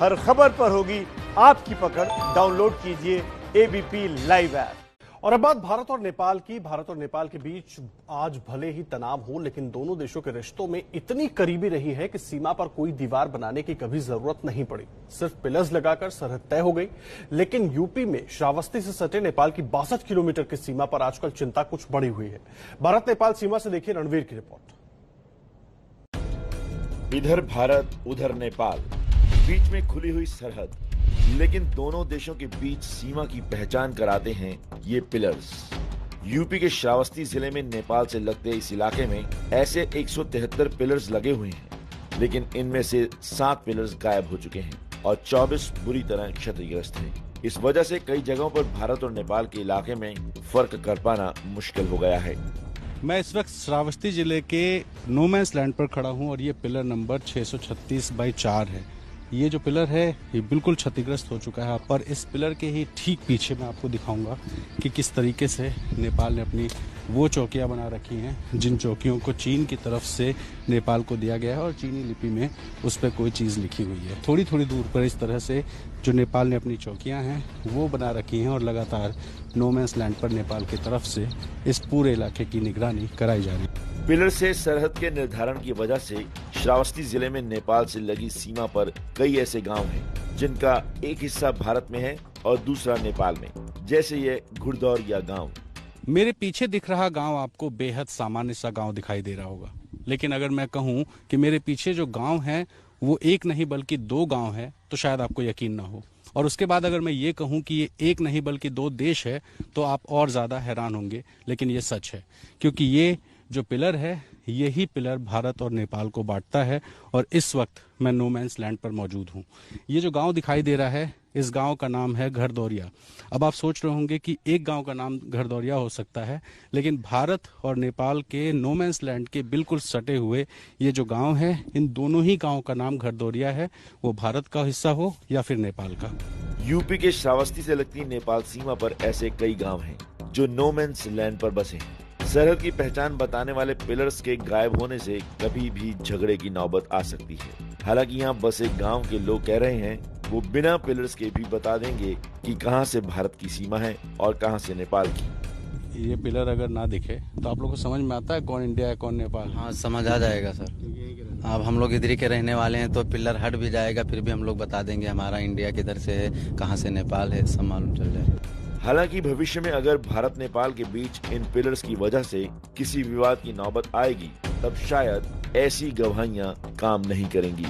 हर खबर पर होगी आपकी पकड़। डाउनलोड कीजिए एबीपी लाइव ऐप। और अब बात भारत और नेपाल की। भारत और नेपाल के बीच आज भले ही तनाव हो, लेकिन दोनों देशों के रिश्तों में इतनी करीबी रही है कि सीमा पर कोई दीवार बनाने की कभी जरूरत नहीं पड़ी। सिर्फ पिलर्स लगाकर सरहद तय हो गई। लेकिन यूपी में श्रावस्ती से सटे नेपाल की 62 किलोमीटर की सीमा पर आजकल चिंता कुछ बढ़ी हुई है। भारत नेपाल सीमा से देखिए रणवीर की रिपोर्ट। इधर भारत उधर नेपाल, बीच में खुली हुई सरहद, लेकिन दोनों देशों के बीच सीमा की पहचान कराते हैं ये पिलर्स। यूपी के श्रावस्ती जिले में नेपाल से लगते इस इलाके में ऐसे 173 पिलर्स लगे हुए हैं, लेकिन इनमें से 7 पिलर्स गायब हो चुके हैं और 24 बुरी तरह क्षतिग्रस्त हैं। इस वजह से कई जगहों पर भारत और नेपाल के इलाके में फर्क कर पाना मुश्किल हो गया है। मैं इस वक्त श्रावस्ती जिले के नोमैंस लैंड पर खड़ा हूं और ये पिलर नंबर 636/4 है। ये जो पिलर है ये बिल्कुल क्षतिग्रस्त हो चुका है और इस पिलर के ही ठीक पीछे मैं आपको दिखाऊंगा कि किस तरीके से नेपाल ने अपनी वो चौकियां बना रखी हैं जिन चौकियों को चीन की तरफ से नेपाल को दिया गया है और चीनी लिपि में उस पर कोई चीज़ लिखी हुई है। थोड़ी थोड़ी दूर पर इस तरह से जो नेपाल ने अपनी चौकियां हैं वो बना रखी हैं और लगातार नोमैंस लैंड पर नेपाल की तरफ से इस पूरे इलाके की निगरानी कराई जा रही है। पिलर से सरहद के निर्धारण की वजह से श्रावस्ती जिले में नेपाल से लगी सीमा पर कई ऐसे गांव हैं जिनका एक हिस्सा भारत में है और दूसरा नेपाल में, जैसे ये घुड़दौरिया गांव। मेरे पीछे दिख रहा गांव आपको बेहद सामान्य सा गांव दिखाई दे रहा होगा, लेकिन अगर मैं कहूं कि मेरे पीछे जो गांव है वो एक नहीं बल्कि 2 गांव है तो शायद आपको यकीन ना हो। और उसके बाद अगर मैं ये कहूं कि ये एक नहीं बल्कि 2 देश है तो आप और ज्यादा हैरान होंगे, लेकिन ये सच है, क्योंकि ये जो पिलर है यही पिलर भारत और नेपाल को बांटता है। और इस वक्त मैं नोमैंस लैंड पर मौजूद हूँ। ये जो गांव दिखाई दे रहा है इस गांव का नाम है घरदौरिया। अब आप सोच रहे होंगे कि एक गांव का नाम घरदौरिया हो सकता है, लेकिन भारत और नेपाल के नोमैंस लैंड के बिल्कुल सटे हुए ये जो गांव है, इन दोनों ही गांव का नाम घरदौरिया है, वो भारत का हिस्सा हो या फिर नेपाल का। यूपी के श्रावस्ती से लगती नेपाल सीमा पर ऐसे कई गांव हैं जो नोमैंस लैंड पर बसे हैं। सरहद की पहचान बताने वाले पिलर्स के गायब होने से कभी भी झगड़े की नौबत आ सकती है। हालांकि यहाँ बसे गांव के लोग कह रहे हैं वो बिना पिलर्स के भी बता देंगे कि कहां से भारत की सीमा है और कहां से नेपाल की। ये पिलर अगर ना दिखे तो आप लोगों को समझ में आता है कौन इंडिया है कौन नेपाल? हाँ, समझ आ जाएगा सर। अब हम लोग इधर के रहने वाले हैं तो पिलर हट भी जाएगा फिर भी हम लोग बता देंगे हमारा इंडिया किधर से है, कहाँ से नेपाल है, सब मालूम चल जाएगा। हालांकि भविष्य में अगर भारत नेपाल के बीच इन पिलर्स की वजह से किसी विवाद की नौबत आएगी तब शायद ऐसी गवाहियां काम नहीं करेंगी।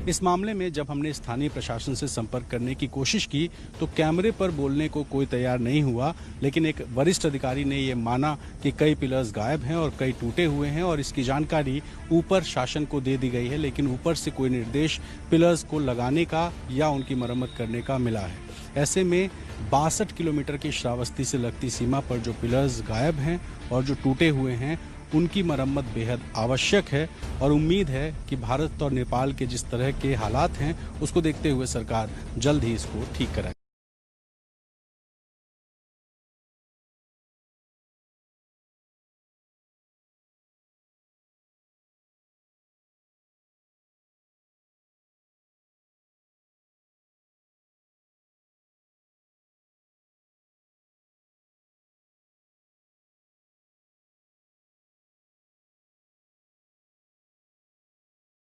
इस मामले में जब हमने स्थानीय प्रशासन से संपर्क करने की कोशिश की तो कैमरे पर बोलने को कोई तैयार नहीं हुआ, लेकिन एक वरिष्ठ अधिकारी ने ये माना कि कई पिलर्स गायब हैं और कई टूटे हुए हैं और इसकी जानकारी ऊपर शासन को दे दी गई है, लेकिन ऊपर से कोई निर्देश पिलर्स को लगाने का या उनकी मरम्मत करने का मिला है। ऐसे में 62 किलोमीटर की श्रावस्ती से लगती सीमा पर जो पिलर्स गायब हैं और जो टूटे हुए हैं उनकी मरम्मत बेहद आवश्यक है और उम्मीद है कि भारत और नेपाल के जिस तरह के हालात हैं उसको देखते हुए सरकार जल्द ही इसको ठीक कराए।